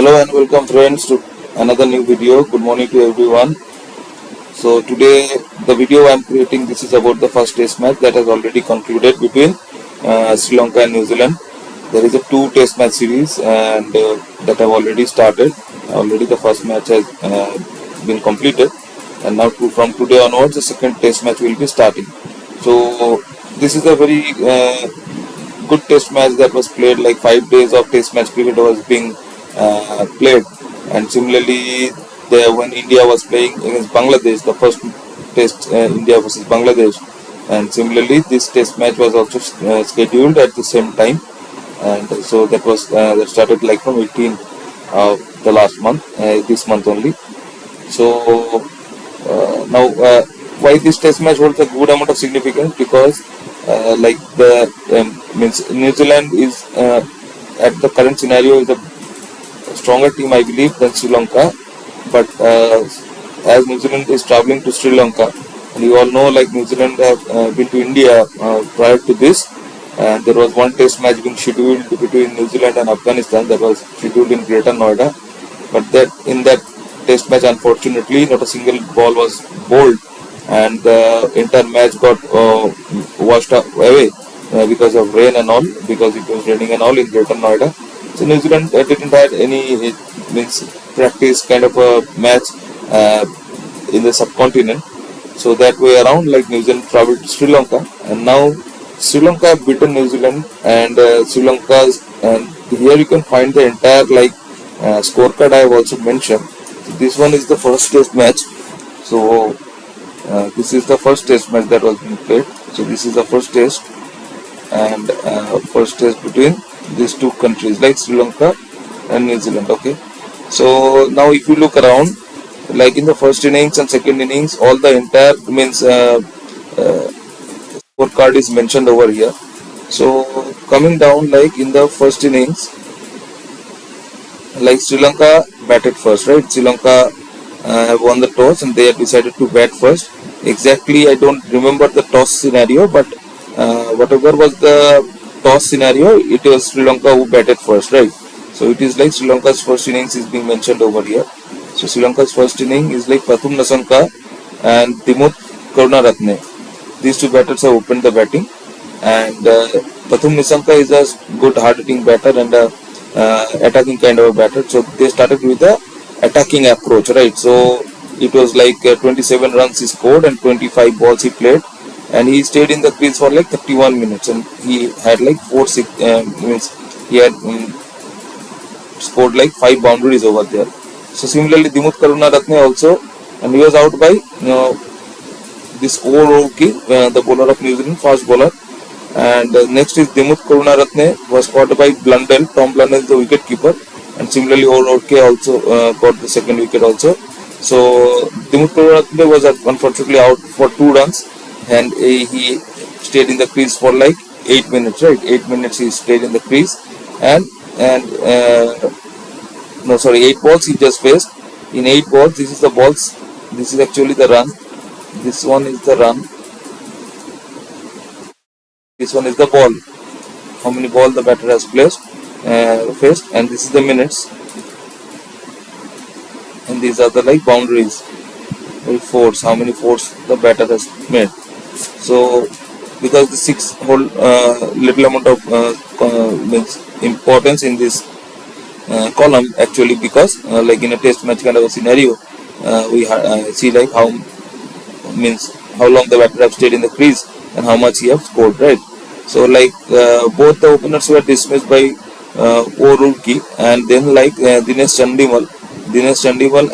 Hello and welcome friends to another new video. Good morning to everyone. So today the video I am creating, this is about the first test match that has already concluded between Sri Lanka and New Zealand. There is a two test match series and that have already started. Already the first match has been completed, and now from today onwards the second test match will be starting. So this is a very good test match that was played. Like 5 days of test match cricket was being played, and similarly when India was playing against Bangladesh, the first test India versus Bangladesh, and similarly this test match was also scheduled at the same time, and so that started like from 18 of the last month, this month only. So now why this test match holds a good amount of significance, because like the means New Zealand is at the current scenario is a stronger team, I believe, than Sri Lanka. But as New Zealand is traveling to Sri Lanka, and you all know, like New Zealand have been to India prior to this, and there was one test match being scheduled between New Zealand and Afghanistan that was scheduled in Greater Noida. But that in that test match, unfortunately, not a single ball was bowled, and the entire match got washed away because of rain and all, because it was raining and all in Greater Noida. So New Zealand didn't have any means practice kind of a match in the subcontinent. So that way around, like New Zealand traveled to Sri Lanka, and now Sri Lanka have beaten New Zealand, and Sri Lanka's, and here you can find the entire like scorecard I have also mentioned. So this one is the first test match. So this is the first test match that was being played. So this is the first test, and first test between these two countries, like Sri Lanka and New Zealand. Okay, so now if you look around, like in the first innings and second innings, all the entire means scorecard is mentioned over here. So coming down, like in the first innings, like Sri Lanka batted first, right? Sri Lanka have won the toss and they have decided to bat first. Exactly, I don't remember the toss scenario, but whatever was the toss scenario, it was Sri Lanka who batted first, right? So it is like Sri Lanka's first innings is being mentioned over here. So Sri Lanka's first inning is like Prathum Nasanka and Dimut Karunaratne. These two batters have opened the batting, and Prathum Nasanka is a good hard-hitting batter and a attacking kind of a batter. So they started with the attacking approach, right? So it was like 27 runs he scored and 25 balls he played, and he stayed in the crease for like 31 minutes, and he had like means he had scored like 5 boundaries over there. So similarly Dimut Karunaratne also, and he was out by this Oroki, the bowler of New Zealand, fast bowler. And next is Dimut Karunaratne, was caught by Blundell. Tom Blundell is the wicket keeper, and similarly Oroki also got the second wicket also. So Dimut Karunaratne was unfortunately out for 2 runs, and he stayed in the crease for like 8 minutes, right? 8 minutes he stayed in the crease, and 8 balls he just faced. In 8 balls, this is the balls. This is actually the run. This one is the run. This one is the ball. How many balls the batter has faced, and this is the minutes. And these are the like boundaries. Fours. How many fours the batter has made. So because the 6 hold little amount of means importance in this column, actually, because like in a test match kind of a scenario, we see like how long the batter have stayed in the crease and how much he have scored, right? So like both the openers were dismissed by O'Rourke, and then like Dinesh Chandimal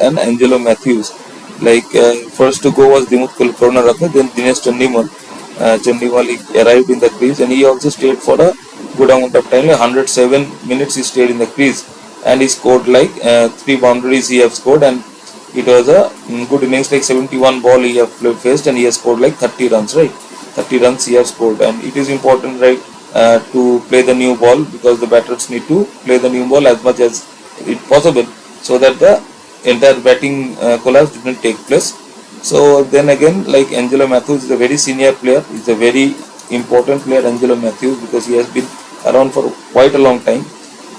and Angelo Matthews. Like first to go was Dimut Karunaratne, then Dinesh Chandimal. He arrived in the crease, and he also stayed for a good amount of time, like 107 minutes he stayed in the crease, and he scored like 3 boundaries he have scored, and it was a good innings, like 71 ball he have faced, and he has scored like 30 runs, right? 30 runs he has scored, and it is important, right, to play the new ball, because the batters need to play the new ball as much as it possible, so that the entire batting collapse didn't take place. So then again, like Angelo Matthews is a very senior player. He's a very important player, Angelo Matthews, because he has been around for quite a long time.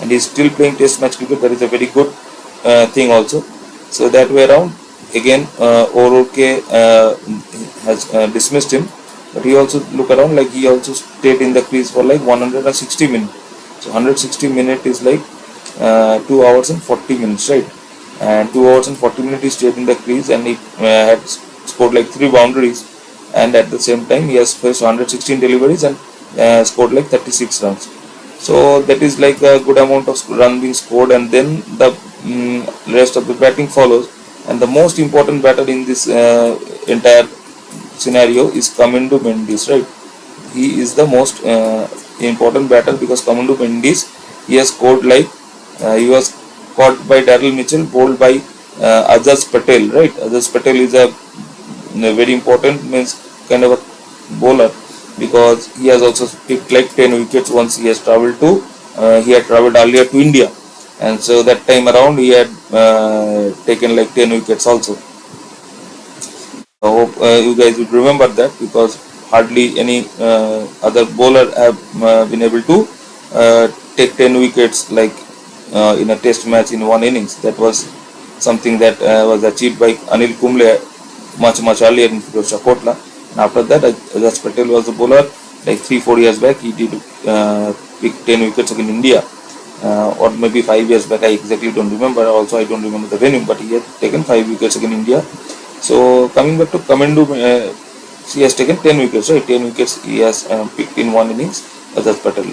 and he's still playing test match cricket. That is a very good thing also. So that way around, again O'Rourke has dismissed him, but he also look around, like he also stayed in the crease for like 160 minutes. So 160 minutes is like 2 hours and 40 minutes, right? And 2 hours and 40 minutes he stayed in the crease, and he had scored like 3 boundaries, and at the same time he has faced 116 deliveries and scored like 36 runs. So that is like a good amount of run being scored, and then the rest of the batting follows. And the most important batter in this entire scenario is Kamindu Mendis, right? He is the most important batter, because Kamindu Mendis, he has scored like he was caught by Daryl Mitchell, bowled by Ajaz Patel, right? Ajaz Patel is a very important, means kind of a bowler, because he has also picked like 10 wickets once he has travelled to he had travelled earlier to India, and so that time around he had taken like 10 wickets also. I hope you guys would remember that, because hardly any other bowler have been able to take 10 wickets like in a test match in one innings. That was something that was achieved by Anil Kumble much earlier in Firozshah Kotla. And after that, Ajaz Patel was the bowler. Like 3-4 years back, he did pick 10 wickets against India, or maybe 5 years back. I exactly don't remember. Also, I don't remember the venue, but he had taken 5 wickets against India. So coming back to Kamindu, he has taken 10 wickets, right? 10 wickets he has picked in one innings, Ajaz Patel.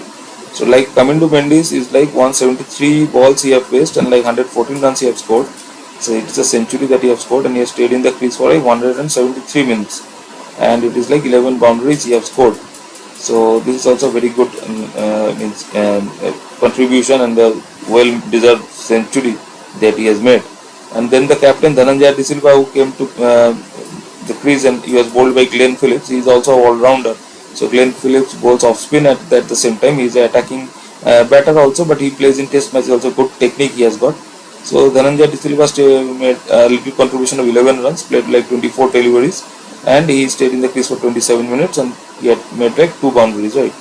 So like Kamindu Mendis is like 173 balls he have faced, and like 114 runs he have scored. So it is a century that he have scored, and he has stayed in the crease for like 173 minutes, and it is like 11 boundaries he have scored. So this is also very good contribution, and a well-deserved century that he has made. And then the captain Dhananjaya De Silva, who came to the crease, and he was bowled by Glenn Phillips. He is also an all-rounder. So Glenn Phillips bowls off spin at the same time. He is an attacking batter also, but he plays in test matches also. Good technique he has got. So Dhananjaya De Silva made a little contribution of 11 runs, played like 24 deliveries, and he stayed in the crease for 27 minutes, and he had made like 2 boundaries, right?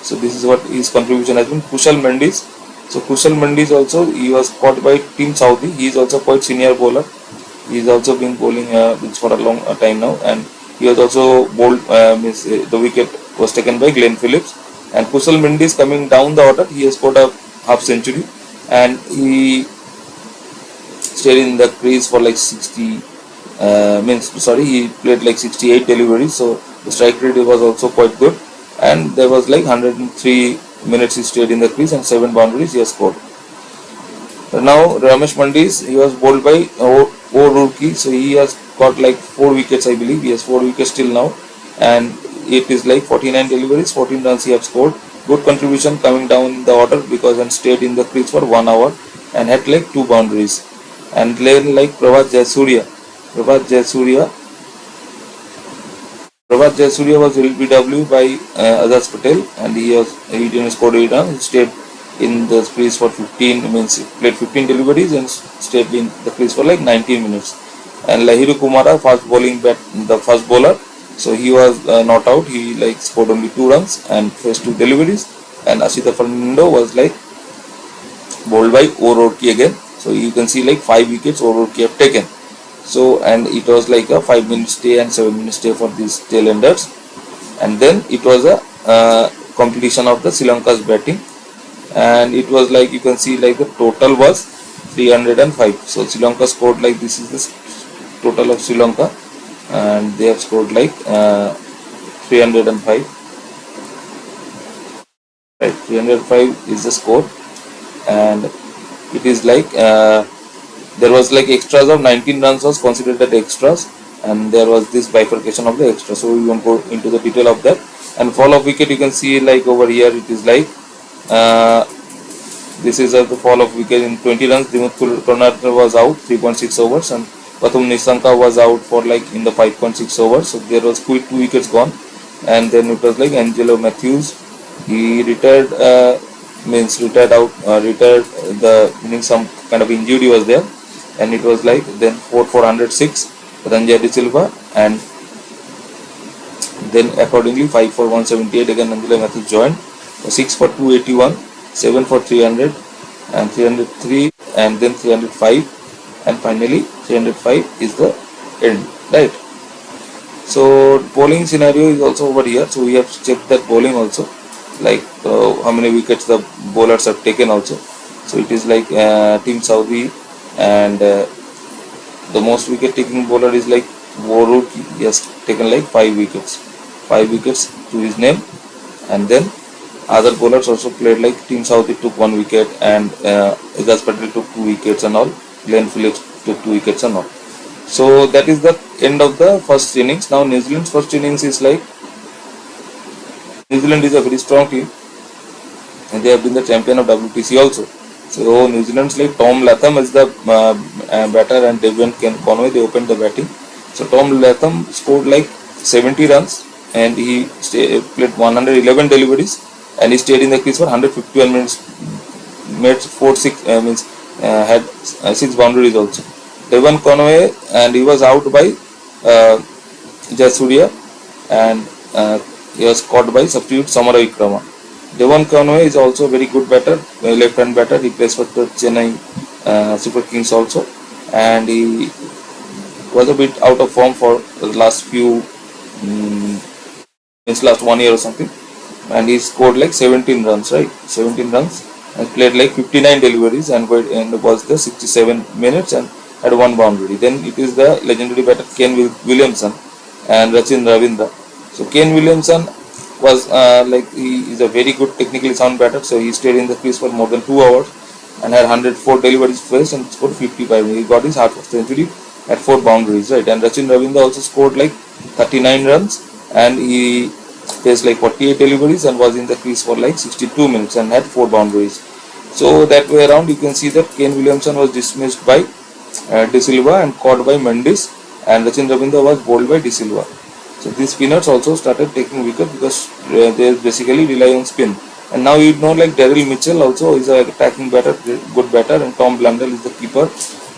So this is what his contribution has been. Kushal Mendis. So Kushal Mendis also, he was caught by Team Saudi. He is also quite senior bowler. He has also been bowling for a long time now, and he has also bowled. The wicket was taken by Glenn Phillips. And Kushal Mendis, coming down the order, he has scored a half century, and he stayed in the crease for like 60. He played like 68 deliveries. So the strike rate was also quite good, and there was like 103 minutes he stayed in the crease, and 7 boundaries he has scored. Now Ramesh Mandis, he was bowled by O'Rourke, so he has got like 4 wickets, I believe. He has 4 wickets till now, and it is like 49 deliveries, 14 runs he have scored. Good contribution coming down the order, because and stayed in the crease for 1 hour and had like 2 boundaries. And then like Prabhat Jayasuriya was LBW by Ajaz Patel, and he didn't score 8 runs. He stayed in the crease for 15, means he played 15 deliveries and stayed in the crease for like 19 minutes. And Lahiru Kumara, the fast bowler, so he was not out. He like scored only 2 runs and faced 2 deliveries. And Ashita Fernando was like bowled by O'Rourke again. So you can see like 5 wickets O'Rourke have taken. So, and it was like a 5-minute stay and 7-minute stay for these tailenders. And then it was a completion of the Sri Lanka's batting, and it was like, you can see like the total was 305. So Sri Lanka scored like, this is the total of Sri Lanka, and they have scored like 305. Right, 305 is the score, and it is like there was like extras of 19 runs was considered as extras, and there was this bifurcation of the extra. So we won't go into the detail of that. And fall of wicket, you can see like over here, it is like this is the fall of wicket in 20 runs. Dimut Karnataka was out 3.6 overs, and Pathum Nisanka was out for like in the 5.6 overs. So there was 2 wickets gone, and then it was like Angelo Matthews. He retired, retired meaning some kind of injury was there, and it was like then 4-406 Dhananjaya De Silva, and then accordingly 5-for-178 again Angelo Matthews joined. 6-for-281, 7-for-300, and 303, and then 305, and finally 305 is the end, right? So bowling scenario is also over here. So we have checked that bowling also, like how many wickets the bowlers have taken also. So it is like Team Saudi, and the most wicket taking bowler is like Woruki. He has taken like 5 wickets to his name. And then other bowlers also played, like Team Saudi took 1 wicket, and Ijaz Patel took 2 wickets and all. Glenn Phillips took 2 wickets and all. So that is the end of the first innings. Now New Zealand's first innings is like, New Zealand is a very strong team, and they have been the champion of WTC also. So New Zealand's like Tom Latham is the batter, and Devon Conway, they opened the batting. So Tom Latham scored like 70 runs, and he played 111 deliveries, and he stayed in the crease for 151 minutes. Made 4-6 means had 6 boundaries also. Devon Conway, and he was out by Jasuria, and he was caught by substitute Samara Vikrama. Devon Conway is also a very good batter, left-hand batter. He plays for the Chennai Super Kings also, and he was a bit out of form for the last few, last 1 year or something, and he scored like 17 runs, right? 17 runs, and played like 59 deliveries, and was the 67 minutes, and had 1 boundary. Then it is the legendary batter Ken Williamson and Rachin Ravindra. So Ken Williamson was like, he is a very good technically sound batter, so he stayed in the crease for more than 2 hours and had 104 deliveries first and scored 55. He got his half century at 4 boundaries, right? And Rachin Ravindra also scored like 39 runs, and he faced like 48 deliveries and was in the crease for like 62 minutes and had 4 boundaries. So that way around, you can see that Kane Williamson was dismissed by De Silva and caught by Mendes, and Rachin Ravindra was bowled by De Silva. So these spinners also started taking wicket because they basically rely on spin. And now you know, like Daryl Mitchell also is a attacking batter, good batter, and Tom Blundell is the keeper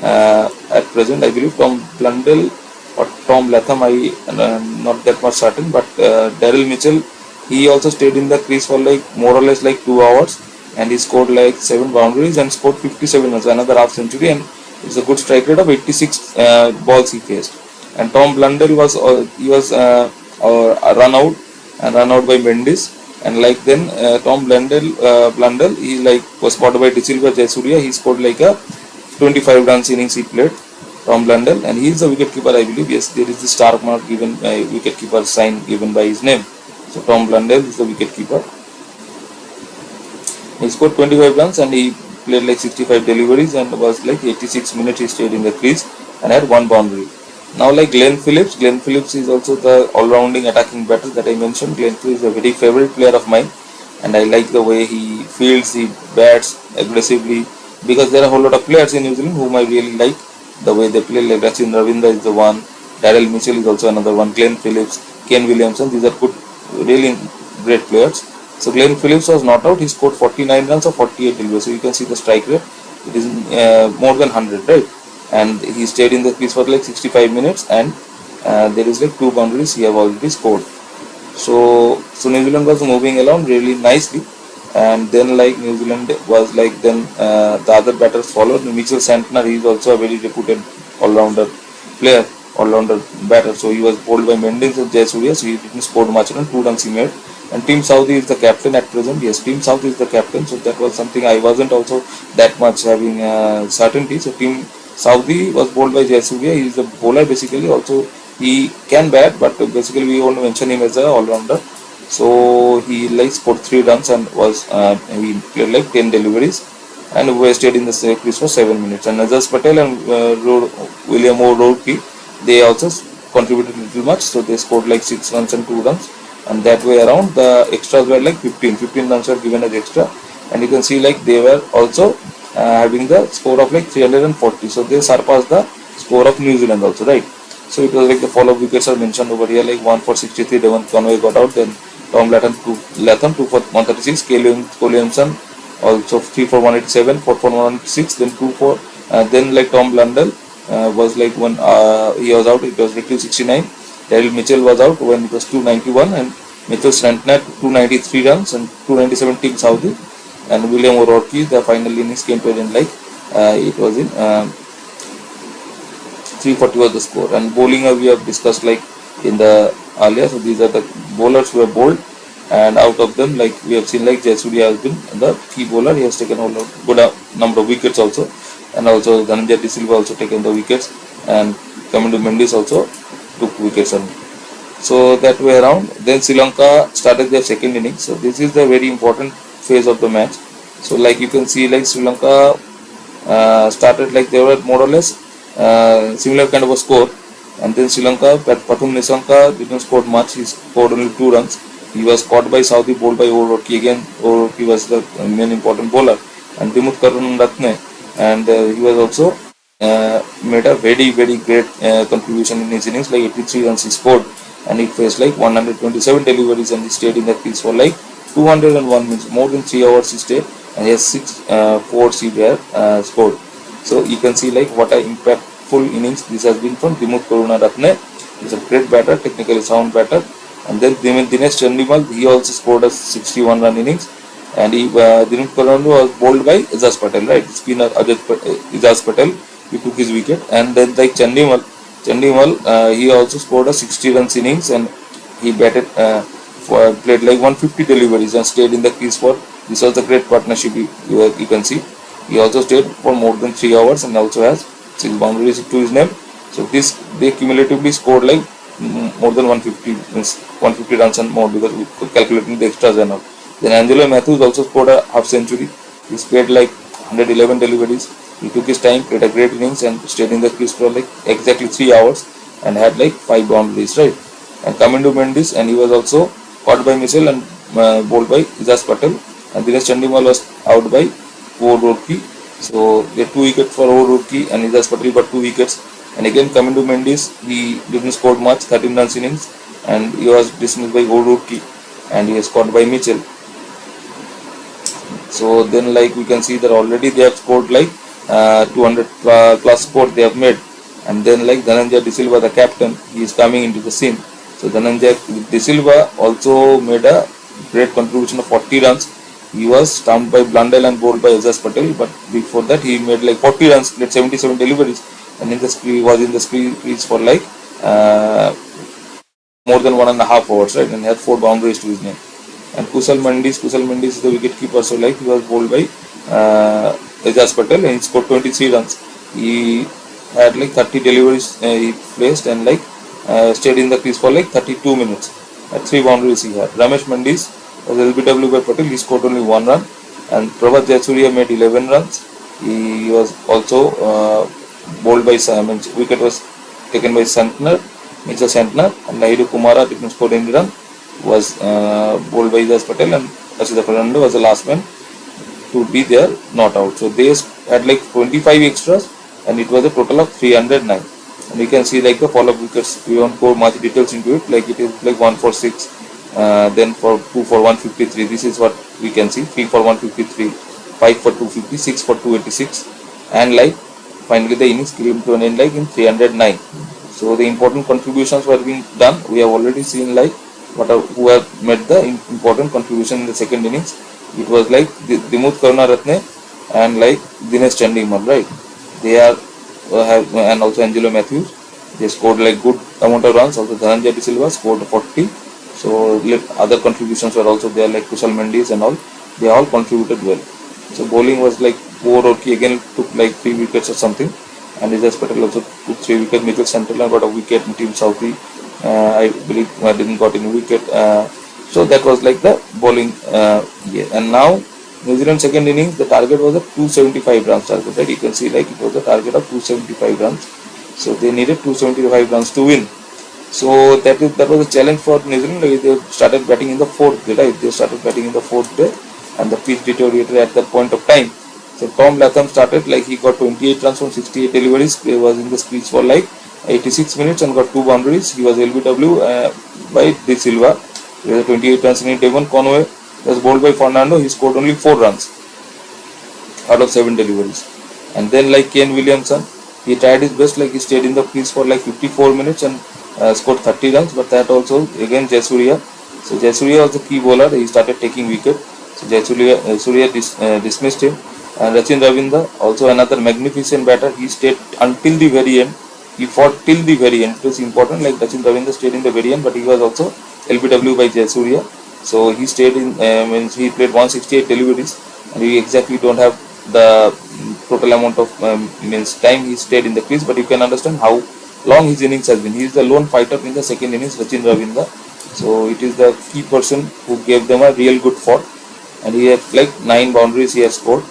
at present. I believe Tom Blundell or Tom Latham, I am not that much certain, but Daryl Mitchell, he also stayed in the crease for like more or less like 2 hours, and he scored like 7 boundaries and scored 57 runs, another half century, and it's a good strike rate of 86 balls he faced. And Tom Blundell was run out by Mendes, and like then Tom Blundell he like was caught by De Silva Jayasuriya. He scored like a 25 runs innings he played, Tom Blundell, and he is the wicketkeeper, I believe. Yes, there is the star mark given, wicketkeeper sign given by his name. So Tom Blundell is the wicketkeeper. He scored 25 runs and he played like 65 deliveries and was like 86 minutes he stayed in the crease and had 1 boundary. Now like Glenn Phillips is also the all-rounding attacking batter that I mentioned. Glenn Phillips is a very favorite player of mine, and I like the way he fields, he bats aggressively, because there are a whole lot of players in New Zealand whom I really like the way they play. Like Rachin Ravindra is the one, Daryl Mitchell is also another one, Glenn Phillips, Ken Williamson, these are good, really great players. So Glenn Phillips was not out, he scored 49 runs or 48 deliveries, so you can see the strike rate, it is more than 100, right? And he stayed in the crease for like 65 minutes, and there is like 2 boundaries he have already scored. So New Zealand was moving along really nicely, and then like New Zealand was like, then the other batters followed. Mitchell Santner, he is also a very reputed all-rounder player, all-rounder batter. So he was bowled by Mendes and Jayasuriya, so he didn't score much run, 2 runs he made. And Team Saudi is the captain at present. Yes, Team South is the captain, so that was something I wasn't also that much having certainty. So Team Saudi was bowled by Jayasuriya. He is a bowler basically. Also, he can bat, but basically we want to mention him as a all-rounder. So he like scored 3 runs and was he played like 10 deliveries and wasted in the crease for 7 minutes. And Ijaz Patel and William O'Rourke, they also contributed a little much. So they scored like 6 runs and 2 runs. And that way around, the extras were like 15 runs were given as extra, and you can see like they were also having the score of like 340, so they surpassed the score of New Zealand also, right? So it was like the follow wickets are mentioned over here, like 1 for 63, Devon Conway got out, then Tom Latham 2 for 136, Williamson also 3 for 187, 4 for 106, then 2 for then like Tom Blundell was like when he was out, it was like 269. Daryl Mitchell was out when it was 291, and Mitchell Santner 293 runs and 297 Team Saudi. and William O'Rourke. The final innings came to an end like it was in 340 was the score. And bowling we have discussed like in the earlier. So these are the bowlers who have bowled, and out of them like we have seen like Jayasuriya has been the key bowler. He has taken a good number of wickets also, and also Dhananjay De Silva also taken the wickets, and Kamindu Mendes also took wickets. And so that way around, then Sri Lanka started their second innings. So this is the very important phase of the match. So like you can see like Sri Lanka started like they were more or less similar kind of a score, and then Sri Lanka, Pathum Nissanka didn't score much. He scored only 2 runs. He was caught by Saudi, bowled by O'Rourke. Again O'Rourke was the main important bowler, and Dimut Karunaratne, and he was also made a very great contribution in his innings. Like 83 runs he scored, and he faced like 127 deliveries, and he stayed in the crease for like 201 minutes, more than 3 hours he stayed, and he has 4 he there scored. So you can see like what an impactful innings this has been from Dimut Karunaratne. He's a great batter, technically sound batter. And then Dinesh Chandimal, he also scored a 61 run innings, and Dimut Karunaratne was bowled by Ijaz Patel, right? Spinner Ijaz Patel, he took his wicket. And then like Chandimal, he also scored a 60 runs innings, and he batted played like 150 deliveries and stayed in the crease for. This was a great partnership. You can see he also stayed for more than 3 hours, and also has 6 boundaries to his name. So this they cumulatively scored like more than 150, means 150 runs and more, because we calculating the extras and all. Then Angelo Matthews also scored a half century. He played like 111 deliveries. He took his time, played a great innings, and stayed in the crease for like exactly 3 hours, and had like 5 boundaries, right? And Kamindu Mendes, and he was also caught by Mitchell and bowled by Ijaz Patel, and Dinesh Chandimal was out by O'Rourke. So they 2 wickets for O'Rourke, and Ijaz Patel got 2 wickets. And again Kamindu Mendes, he didn't score much, 13 runs innings, and he was dismissed by O'Rourke, and he was caught by Mitchell. So then like we can see that already they have scored like 200 plus score they have made. And then like Dhananjay De Silva, the captain, he is coming into the scene. So Dhananjay De Silva also made a great contribution of 40 runs. He was stumped by Blundell and bowled by Ijaz Patel, but before that he made like 40 runs, played 77 deliveries, and was in the crease for like more than 1.5 hours, right? And he had 4 boundaries to his name. And Kusal Mendes is the wicket keeper. So like he was bowled by Ijaz Patel, and he scored 23 runs. He had like 30 deliveries he placed, and like stayed in the crease for like 32 minutes. At 3 boundaries he had. Ramesh Mendes was LBW by Patel. He scored only 1 run, and Prabhat Jayasuriya made 11 runs. He was also bowled by wicket was taken by Mitchell Santner, and Naidu Kumara didn't score any run. Was bowled by Ijaz Patel, and Rashida Fernando was the last man to be there, not out. So they had like 25 extras, and it was a total of 309. And you can see like the follow-up wickets. We won't go much details into it. Like it is like 1 for 6, then for 2 for 153. This is what we can see. 3 for 153, 5 for 250, 6 for 286, and like finally the innings came to an end like in 309. So the important contributions were being done. We have already seen like who have made the important contribution in the second innings. It was like Dimut Karunaratne and like Dinesh Chandimal, right? They are and also Angelo Matthews. They scored like good amount of runs. Also Dhananjay De Silva scored 40. So other contributions were also there, like Kusal Mendes and all. They all contributed well. So bowling was like O'Rourke again took like 3 wickets or something, and Ijaz Patel also took 3 wickets. Mitchell Santner got a wicket in Team Southie. I believe didn't got any wicket. So that was like the bowling. And now New Zealand second innings, the target was a 275 runs target. Right? You can see like it was a target of 275 runs. So they needed 275 runs to win. So that was a challenge for New Zealand. They started batting in the 4th day, right? They started batting in the 4th day, and the pitch deteriorated at that point of time. So Tom Latham started like he got 28 runs from 68 deliveries. He was in the crease for like 86 minutes and got 2 boundaries. He was LBW by De Silva. He was 28 runs in. Devon Conway was bowled by Fernando. He scored only 4 runs out of 7 deliveries. And then like Kane Williamson, he tried his best. Like he stayed in the crease for like 54 minutes and scored 30 runs. But that also again Jayasuriya. So Jayasuriya was the key bowler. He started taking wicket. So Surya dismissed him. And Sachin Ravindra, also another magnificent batter, he stayed until the very end. He fought till the very end. It was important, like Sachin Ravindra stayed in the very end, but he was also LBW by Jayasuriya. So he stayed in, means he played 168 deliveries, and he exactly don't have the total amount of means time he stayed in the crease, but you can understand how long his innings has been. He is the lone fighter in the second innings, Sachin Ravindra. So it is the key person who gave them a real good fought, and he had like 9 boundaries he has scored.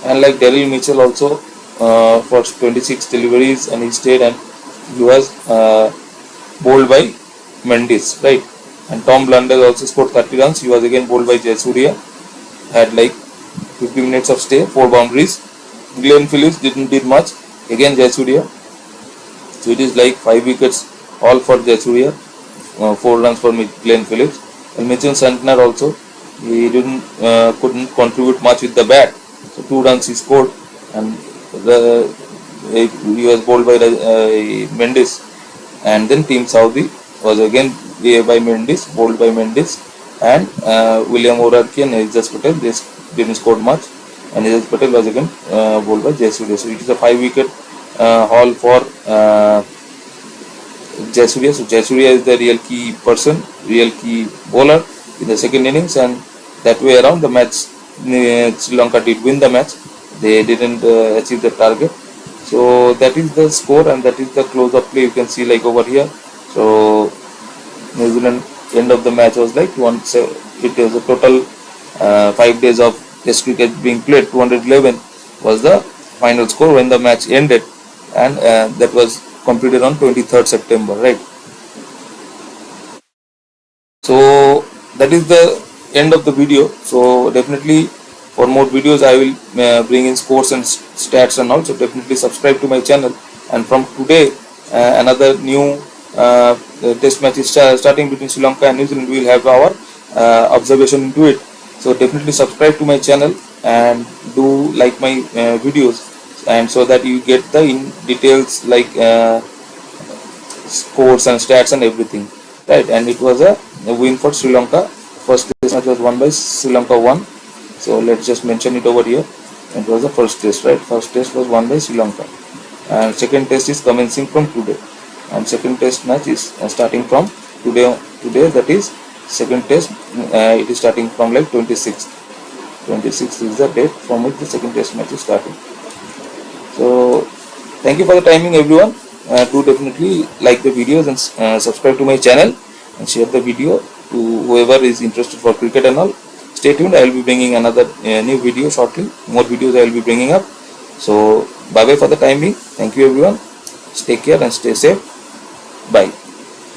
And like Daryl Mitchell also for 26 deliveries, and he stayed, and he was bowled by Mendes, right? And Tom Blundell also scored 30 runs. He was again bowled by Jayasuriya. Had like 50 minutes of stay, 4 boundaries. Glenn Phillips didn't did much. Again Jayasuriya. So it is like 5 wickets all for Jayasuriya, 4 runs for Glenn Phillips. And Mitchell Santner also, he couldn't contribute much with the bat. So 2 runs he scored, and he was bowled by Mendes. And then Team Saudi was again by Mendes, bowled by Mendes, and William O'Rourke and Ajaz Patel, they didn't score much, and Ajaz Patel was again bowled by Jayasuriya. So it is a 5 wicket haul for Jayasuriya. So Jayasuriya is the real key person, real key bowler in the second innings, and that way around the match, Sri Lanka did win the match. They didn't achieve the target. So that is the score, and that is the close up play. You can see like over here. So New Zealand end of the match was like it was a total 5 days of Test cricket being played. 211 was the final score when the match ended, and that was completed on 23rd September, right? So that is the end of the video. So definitely for more videos I will bring in scores and stats and all. So definitely subscribe to my channel. And from today another new test match is starting between Sri Lanka and New Zealand. We will have our observation into it. So definitely subscribe to my channel and do like my videos, and so that you get the in details like scores and stats and everything, right? And it was a win for Sri Lanka. First test match was won by Sri Lanka 1. So let's just mention it over here. It was the first test, right? First test was won by Sri Lanka, and second test is commencing from today, and second test match is starting from today. That is second test. It is starting from like 26th. 26th is the date from which the second test match is starting. So thank you for the timing, everyone. Do definitely like the videos and subscribe to my channel and share the video to whoever is interested for cricket and all. Stay tuned. I will be bringing another new video shortly. More videos I will be bringing up. So bye bye for the time being. Thank you, everyone. Take care and stay safe. Bye.